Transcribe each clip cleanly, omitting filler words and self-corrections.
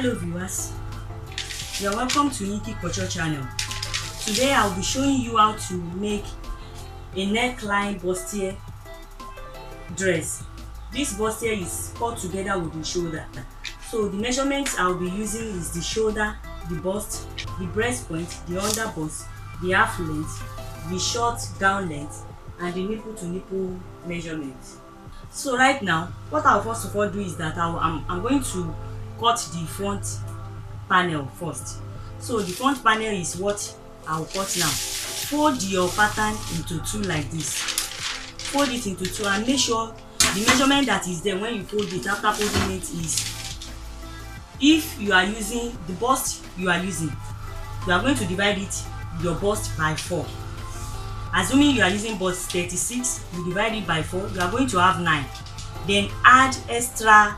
Hello viewers, you are welcome to Yinky Couture channel. Today I'll be showing you how to make a neckline bustier dress. This bustier is cut together with the shoulder. So the measurements I'll be using is the shoulder, the bust, the breast point, the under bust, the half length, the short gown length, and the nipple to nipple measurement. So right now, what I'll first of all do is that I'm going to cut the front panel first. So the front panel is what I'll cut now. Fold your pattern into two like this. Fold it into two and make sure the measurement that is there when you fold it after folding it is, if you are using the bust you are using, you are going to divide it, your bust, by 4. Assuming you are using bust 36, you divide it by 4, you are going to have 9. Then add extra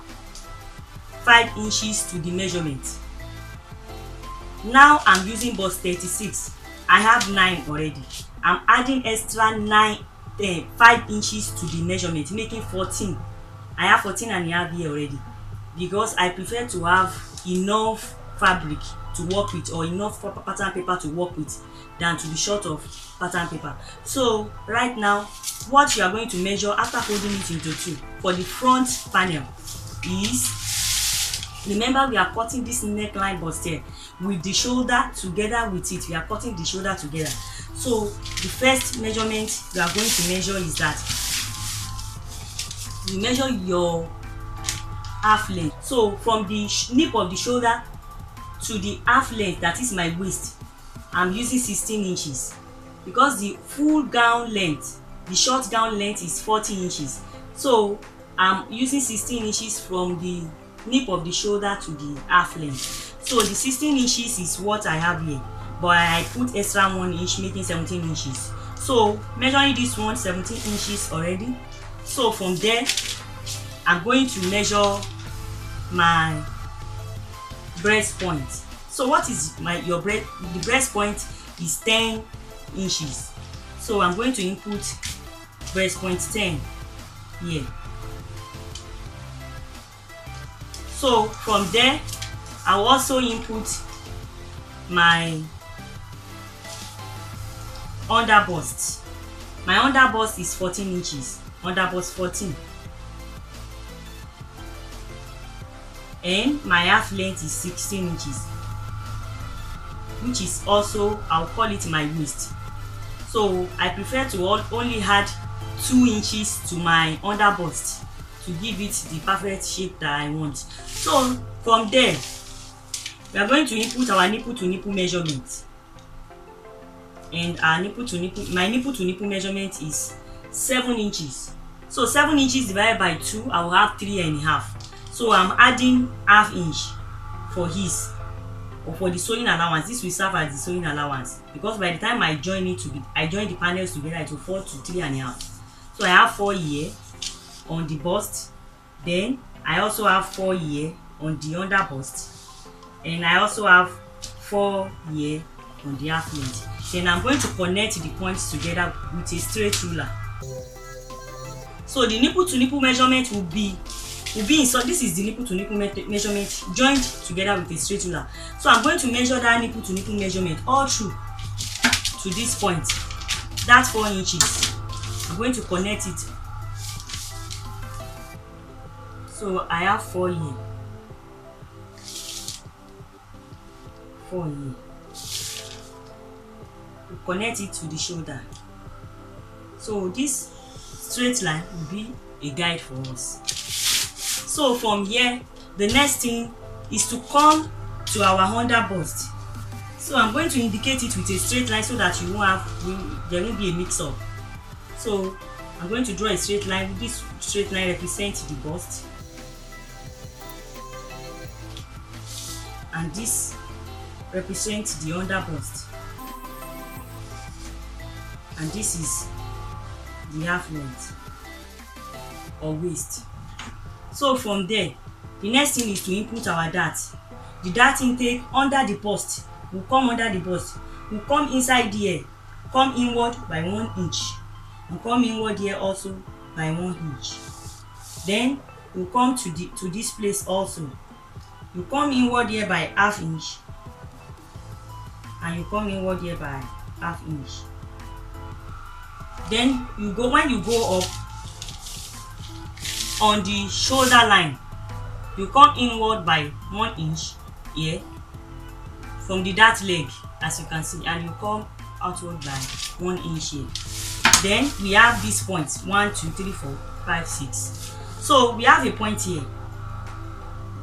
5 inches to the measurement. Now I'm using bust 36. I have 9 already. I'm adding extra 5 inches to the measurement, making 14. I have 14 and a half here already, because I prefer to have enough fabric to work with, or enough pattern paper to work with, than to be short of pattern paper. So right now, what you are going to measure after folding it into two for the front panel is, remember we are cutting this neckline bustier with the shoulder together with it. We are cutting the shoulder together. So the first measurement you are going to measure is that you measure your half length. So from the nip of the shoulder to the half length, that is my waist, I'm using 16 inches because the full gown length, the short gown length, is 40 inches. So I'm using 16 inches from the nip of the shoulder to the half length. So the 16 inches is what I have here, but I put extra 1 inch, making 17 inches. So measuring this one, 17 inches already. So from there, I'm going to measure my breast point. So what is the breast point is 10 inches. So I'm going to input breast point 10 here. So from there, I'll also input my under bust. My under bust is 14 inches. Under bust 14. And my half length is 16 inches, which is also, I'll call it my waist. So I prefer to only add 2 inches to my under bust to give it the perfect shape that I want. So from there, we are going to input our nipple to nipple measurement. And our nipple to nipple, my nipple to nipple measurement is 7 inches. So 7 inches divided by 2, I will have 3.5. So I'm adding half inch for his, or for the sewing allowance. This will serve as the sewing allowance, because by the time I join the panels together, it will fall to 3.5. So I have 4 here on the bust. Then I also have 4 here on the under bust, and I also have 4 here on the half length. Then I'm going to connect the points together with a straight ruler. So the nipple to nipple measurement will be in, so this is the nipple to nipple measurement joined together with a straight ruler. So I'm going to measure that nipple to nipple measurement all through to this point. That's 4 inches. I'm going to connect it. So I have 4 here. 4 here. We connect it to the shoulder. So this straight line will be a guide for us. So from here, the next thing is to come to our under bust. So I'm going to indicate it with a straight line so that there won't be a mix up. So I'm going to draw a straight line. This straight line represents the bust, and this represents the under bust, and this is the half length or waist. So from there, the next thing is to input our dart. The dart intake under the bust will come under the bust, will come inside here, come inward by 1 inch, and come inward here also by 1 inch. Then we'll come to this place also. You come inward here by ½ inch, and you come inward here by ½ inch. Then you go, when you go up on the shoulder line, you come inward by 1 inch here from the dart leg, as you can see, and you come outward by 1 inch here. Then we have these points 1, 2, 3, 4, 5, 6. So we have a point here,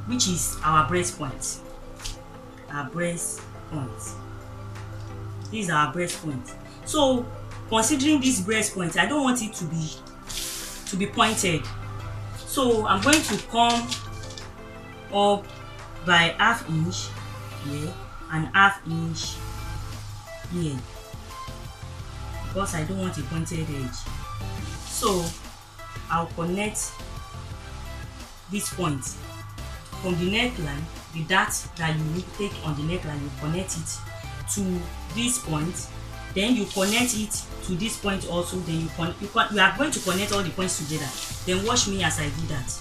which is our breast point. Our breast point. This is our breast point. So considering this breast point, I don't want it to be pointed. So I'm going to come up by ½ inch here and ½ inch here, because I don't want a pointed edge. So I'll connect this point from the neckline. The dart that you will take on the neckline, you connect it to this point, then you connect it to this point also. Then we are going to connect all the points together. Then watch me as I do that.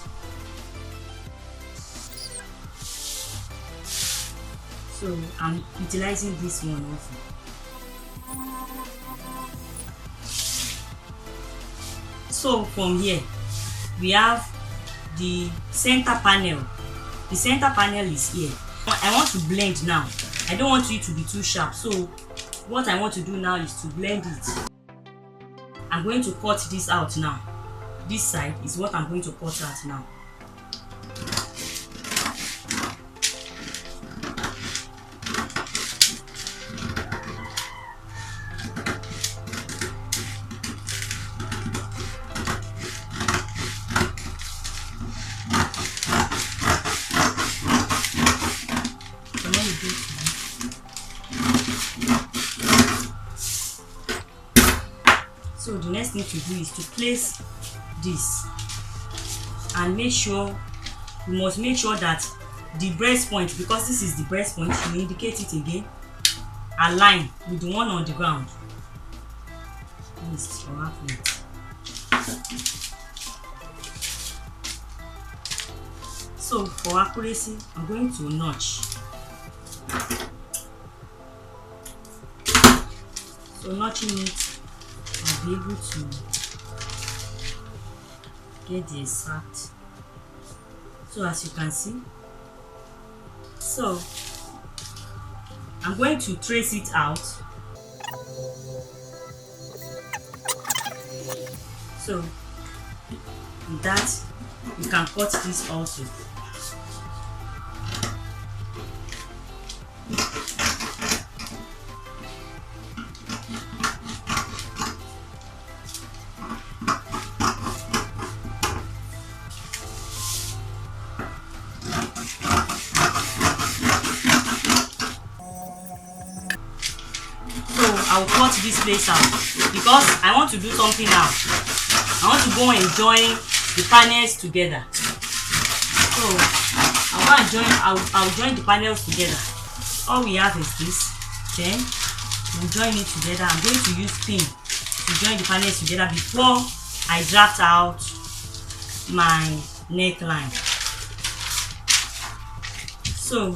So I'm utilizing this one also. So from here we have the center panel. The center panel is here. I want to blend now. I don't want it to be too sharp. So what I want to do now is to blend it. I'm going to cut this out now. This side is what I'm going to cut out now. So the next thing to do is to place this, and make sure, you must make sure that the breast point, because this is the breast point, you indicate it again, align with the one on the ground. This for half. So for accuracy, I'm going to notch. So notching it, I'll be able to get the exact. So as you can see, so I'm going to trace it out. So with that, you can cut this also. I'll cut this place out because I want to do something now. I want to go and join the panels together. So I'll join the panels together. All we have is this. Then we'll join it together. I'm going to use pin to join the panels together before I draft out my neckline. So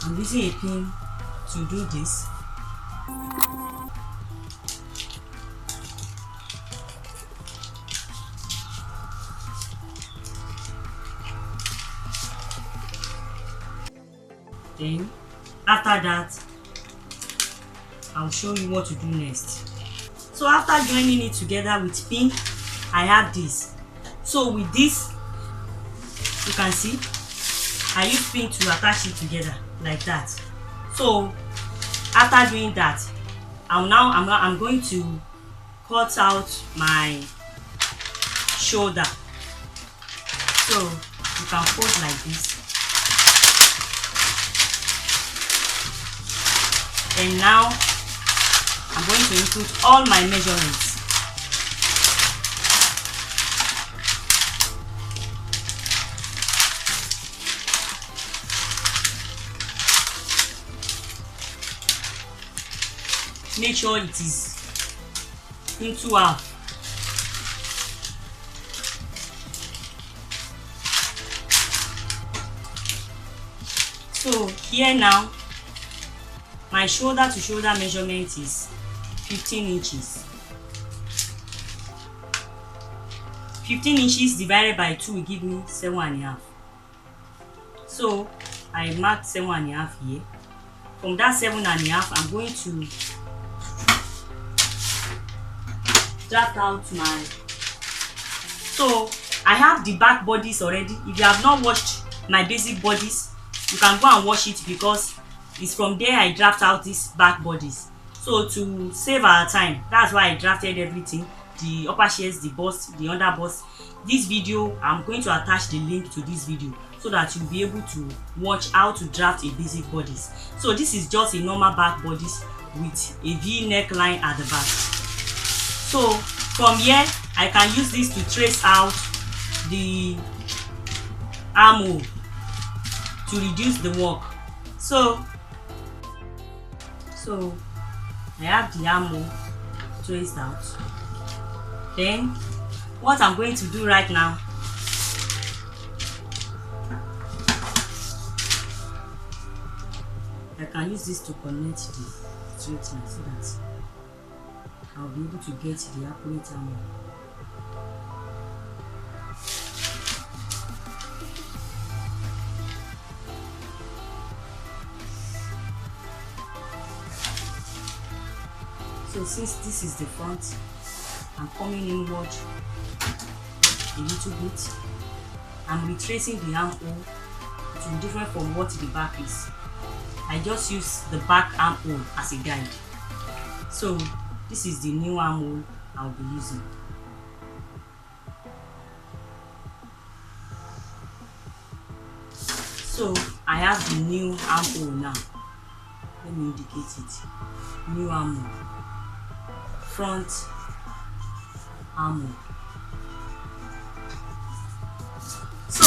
I'm using a pin to do this. Then after that, I'll show you what to do next. So after joining it together with pin, I have this. So with this, you can see I use pin to attach it together like that. So after doing that, I'm going to cut out my shoulder. So you can fold like this. And now I'm going to input all my measurements. Make sure it is into half. So here now, my shoulder to shoulder measurement is 15 inches. 15 inches divided by 2 will give me 7.5. So I marked 7.5 here. From that 7.5, I'm going to draft out my. So I have the back bodies already. If you have not watched my basic bodies, you can go and watch it because it's from there I draft out these back bodies. So to save our time, that's why I drafted everything, the upper shirts, the bust, the under bust. This video, I'm going to attach the link to this video so that you'll be able to watch how to draft a basic bodies. So this is just a normal back bodies with a V neckline at the back. So from here, I can use this to trace out the armhole to reduce the work. So I have the armhole traced out. Then what I'm going to do right now, I can use this to connect the straightener so that I'll be able to get the accurate armhole. So since this is the front, I'm coming inward a little bit. I'm retracing the armhole to be different from what the back is. I just use the back armhole as a guide. So this is the new armhole I'll be using. So I have the new armhole now. Let me indicate it. New armhole. Front armhole. So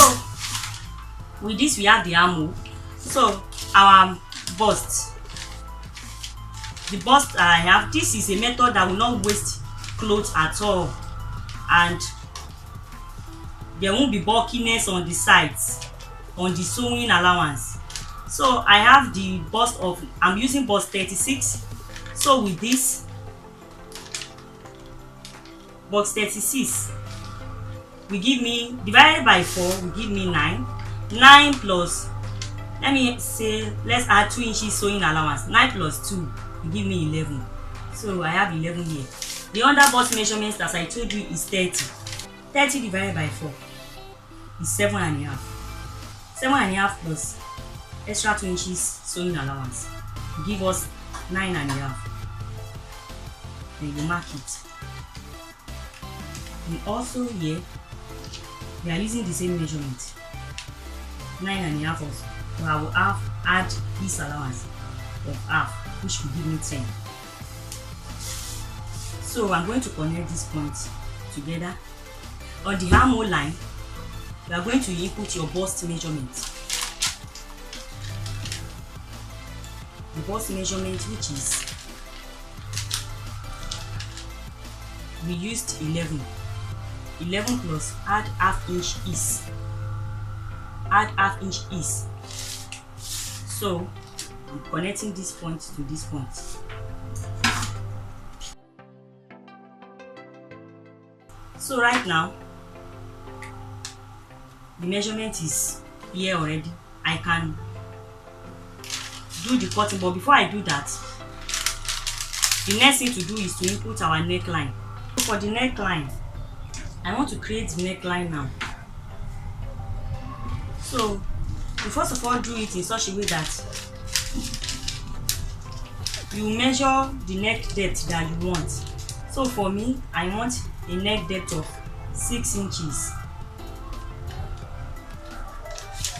with this we have the armhole. So our bust, the bust I have, this is a method that will not waste clothes at all, and there won't be bulkiness on the sides, on the sewing allowance. So I have the bust of, I'm using bust 36. So with this bust 36 will give me, divided by 4 will give me 9. 9 plus, let me say, let's add 2 inches sewing allowance. 9 plus 2 will give me 11. So I have 11 here. The under bust measurements, as I told you, is 30. 30 divided by 4 is 7.5. 7.5 plus extra 2 inches sewing allowance will give us 9.5. Then you mark it. And also here, we are using the same measurement, 9.5 also. So I will add this allowance of half, which will give me 10. So I'm going to connect these points together. On the armhole line, you are going to input your bust measurement. The bust measurement, which is, we used 11. 11 plus add half inch is. Add half inch is. So I'm connecting this point to this point. So right now the measurement is here already. I can do the cutting, but before I do that, the next thing to do is to input our neckline. For the neckline, I want to create the neckline now. So you first of all do it in such a way that you measure the neck depth that you want. So for me, I want a neck depth of 6 inches.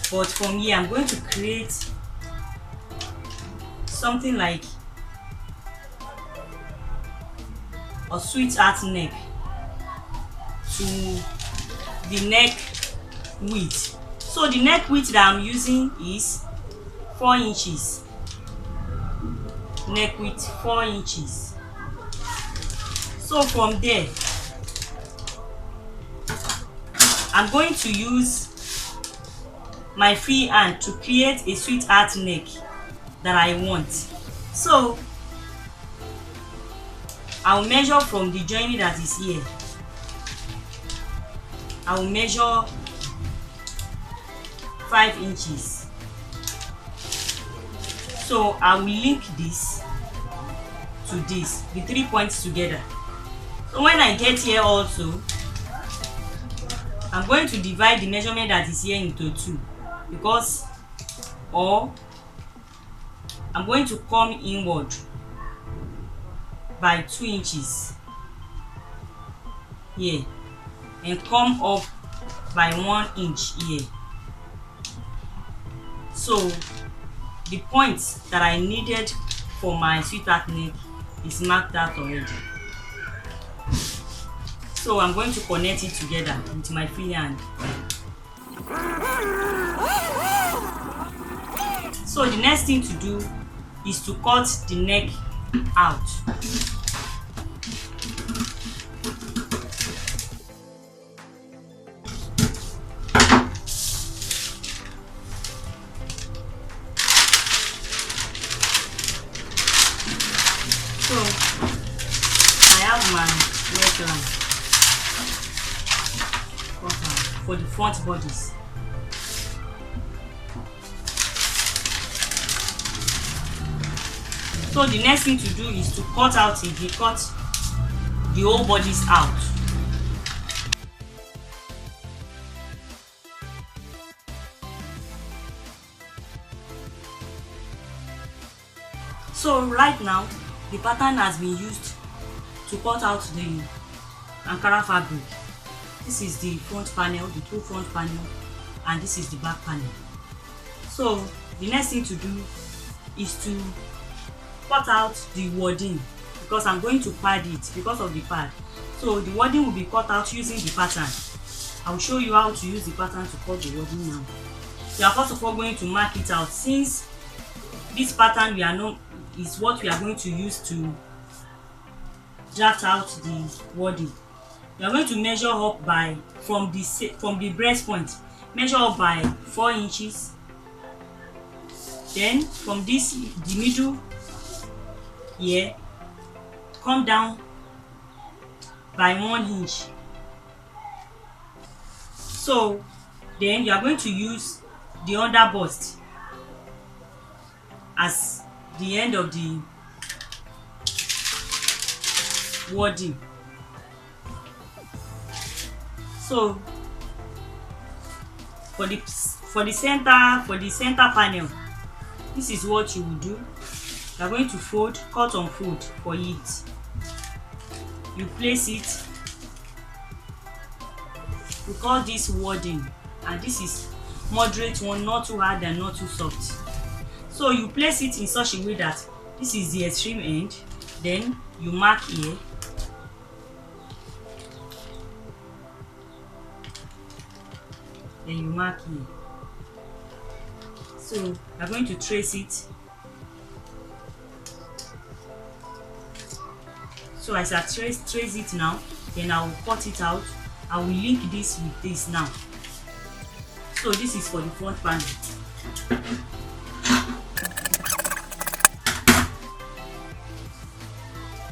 But from here, I'm going to create something like a sweetheart neck to the neck width. So the neck width that I'm using is 4 inches. Neck width 4 inches. So from there, I'm going to use my free hand to create a sweetheart neck that I want. So I'll measure from the joining that is here. I'll measure 5 inches. So I will link this to this, the 3 points together. So when I get here also, I'm going to divide the measurement that is here into 2, because, or I'm going to come inward by 2 inches here and come up by 1 inch here. So the points that I needed for my sweetheart neck is marked out already. So I'm going to connect it together with my free hand. So the next thing to do is to cut the neck out. So I have my neckline for the front bodies. So the next thing to do is to cut out it. We cut the whole bodies out. So right now the pattern has been used to cut out the Ankara fabric. This is the front panel, the two front panel, and this is the back panel. So the next thing to do is to cut out the wording, because I'm going to pad it because of the pad. So the wording will be cut out using the pattern. I'll show you how to use the pattern to cut the wording now. We are first of all going to mark it out, since this pattern is what we are going to use to draft out the wording. We are going to measure up by from the breast point, measure up by 4 inches. Then from this, the middle here, come down by 1 inch. So then you are going to use the under bust as the end of the wording. So for the center panel, this is what you will do. You are going to fold, cut and fold for it. You place it. We call this wording, and this is moderate one, not too hard and not too soft. So you place it in such a way that this is the extreme end. Then you mark here. Then you mark here. So you are going to trace it. So as I trace it now, then I will cut it out. I will link this with this now. So this is for the front panel.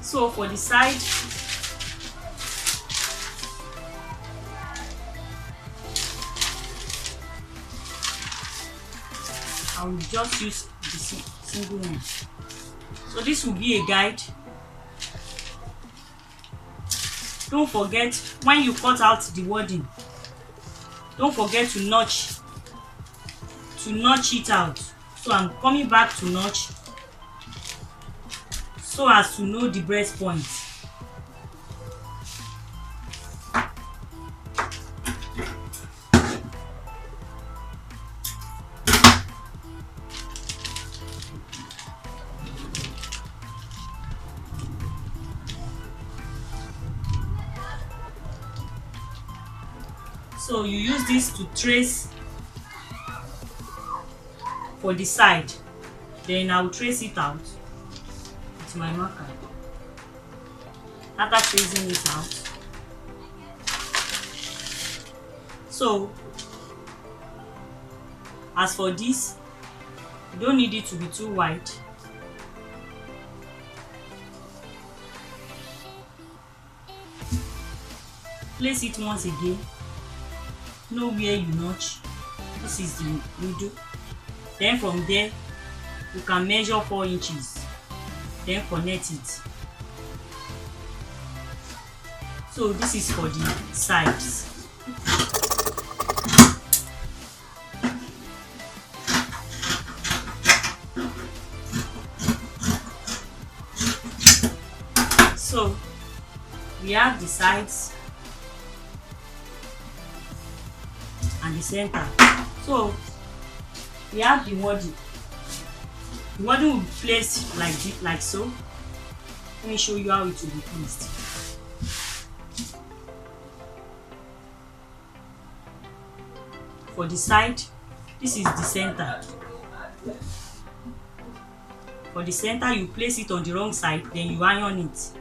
So for the side, I will just use the single one. So this will be a guide. Don't forget, when you cut out the wording, don't forget to notch it out. So I'm coming back to notch so as to know the breast point. So you use this to trace for the side. Then I will trace it out with my marker. After tracing it out, As for this, you don't need it to be too wide. Place it once again. Know where you notch. This is the middle. Then from there, you can measure 4 inches. Then connect it. So this is for the sides. So we have the sides and the center. So we have the wording. The wording will be placed like so. Let me show you how it will be placed. For the side, this is the center. For the center, you place it on the wrong side, then you iron it.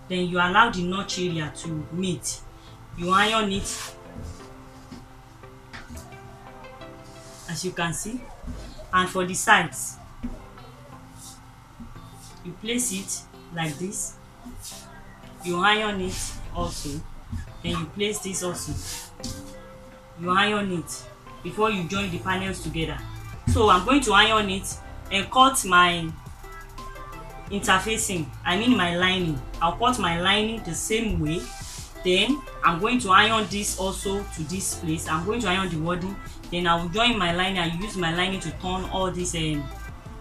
Then you allow the notch area to meet. You iron it, as you can see. And for the sides, you place it like this. You iron it also. Then you place this also. You iron it before you join the panels together. So I'm going to iron it and cut my interfacing, I mean my lining. I'll cut my lining the same way. Then I'm going to iron this also to this place. I'm going to iron the wording. Then I will join my lining and use my lining to turn all these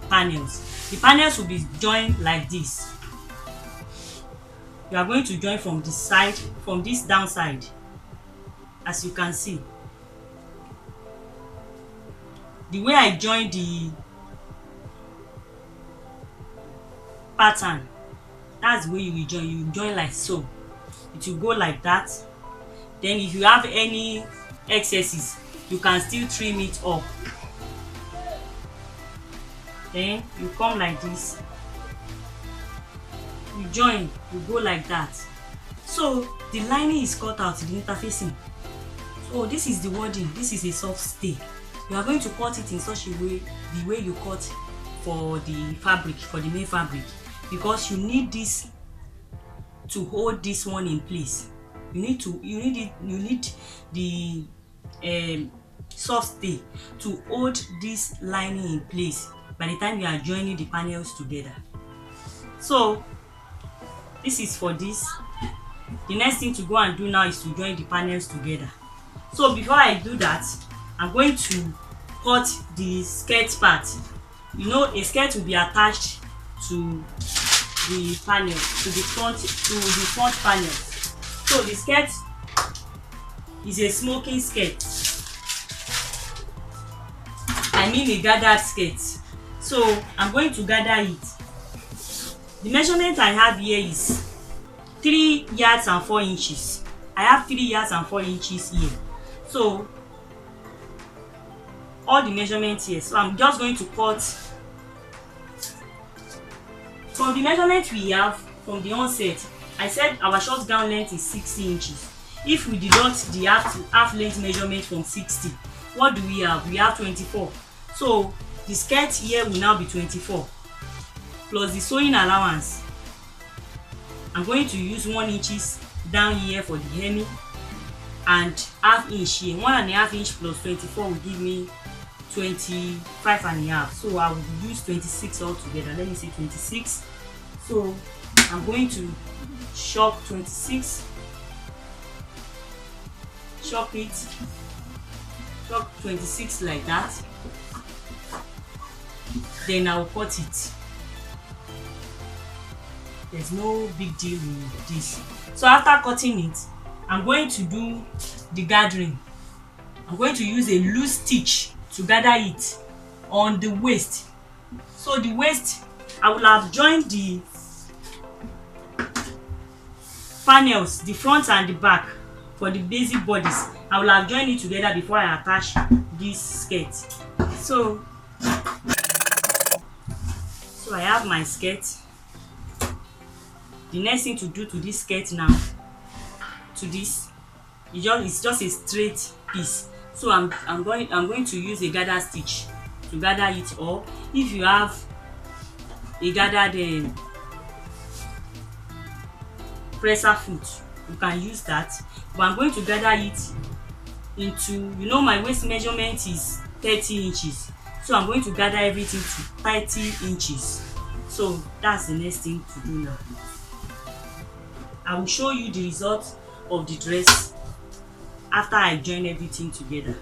panels. The panels will be joined like this. You are going to join from this side, from this downside, as you can see. The way I join the pattern, that's the way you will join. You join like so. It will go like that. Then if you have any excesses, you can still trim it up. Then you come like this. You join, you go like that. So the lining is cut out, the interfacing. So this is the wording. This is a soft stay. You are going to cut it in such a way, the way you cut for the fabric, for the main fabric, because you need this to hold this one in place. You need the soft stay to hold this lining in place by the time you are joining the panels together. So this is for this. The next thing to go and do now is to join the panels together. So before I do that, I'm going to cut the skirt part. You know, a skirt will be attached to the panel, to the front panel. So the skirt is a smoking skirt. I mean a gathered skirt. So I'm going to gather it. The measurement I have here is 3 yards and 4 inches. I have 3 yards and 4 inches here. So all the measurements here. So I'm just going to cut from the measurement we have from the onset. I said our short gown length is 60 inches. If we deduct the half length measurement from 60, what do we have? We have 24. So the skirt here will now be 24 plus the sewing allowance. I'm going to use 1 inches down here for the hemming and ½ inch here. 1.5 inch plus 24 will give me 25.5. So I will use 26 altogether. Let me say 26. So I'm going to chop 26. Chop it. Chop 26 like that. Then I'll cut it. There's no big deal with this. So after cutting it, I'm going to do the gathering. I'm going to use a loose stitch to gather it on the waist. So the waist, I will have joined the panels, the front and the back for the basic bodies. I will have joined it together before I attach this skirt. So I have my skirt. The next thing to do to this skirt now, to this, it's just a straight piece. So I'm going to use a gather stitch to gather it, or if you have a gathered presser foot, you can use that. But I'm going to gather it into, you know, my waist measurement is 30 inches, so I'm going to gather everything to 30 inches. So that's the next thing to do now. I will show you the result of the dress after I join everything together.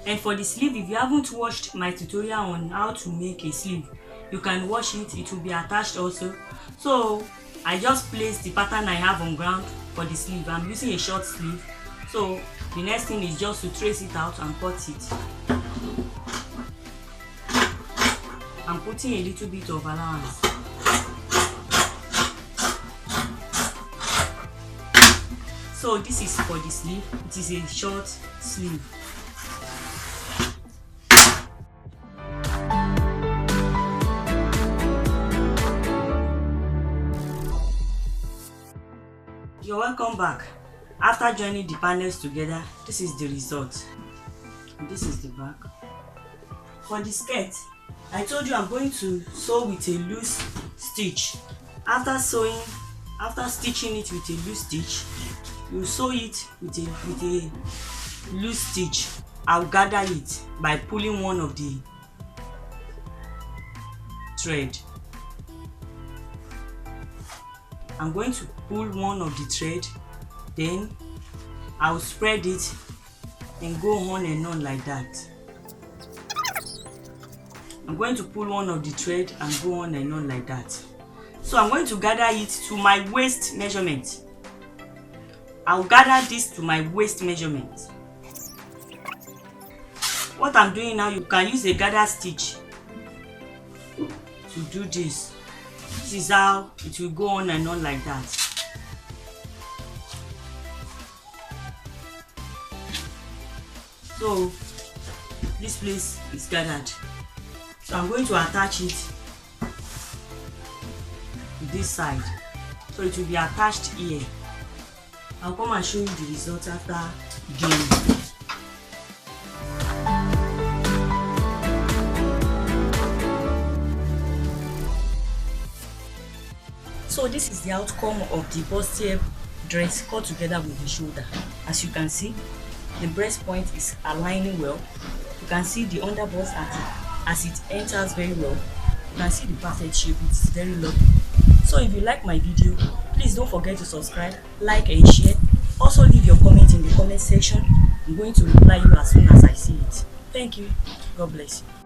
And for the sleeve, if you haven't watched my tutorial on how to make a sleeve, you can watch it. It will be attached also. So I just placed the pattern I have on ground for the sleeve. I'm using a short sleeve, so the next thing is just to trace it out and cut it. I'm putting a little bit of allowance. So this is for the sleeve. It is a short sleeve. You're welcome back. After joining the panels together, this is the result. This is the back. For the skirt, I told you I'm going to sew with a loose stitch. After stitching it with a loose stitch, you sew it with a loose stitch. I'll gather it by pulling one of the thread. I'm going to pull one of the thread, then I'll spread it and go on and on like that. I'm going to pull one of the thread and go on and on like that. So I'm going to gather it to my waist measurement. I'll gather this to my waist measurement. What I'm doing now, you can use a gather stitch to do this. This is how it will go on and on like that. So this place is gathered. So I'm going to attach it to this side. So it will be attached here. I'll come and show you the result after doing it. So this is the outcome of the bustier dress cut together with the shoulder. As you can see, the breast point is aligning well. You can see the underbust as it enters very well. You can see the perfect shape. It's very lovely. So if you like my video, please don't forget to subscribe, like and share. Also leave your comment in the comment section. I'm going to reply you as soon as I see it. Thank you. God bless you.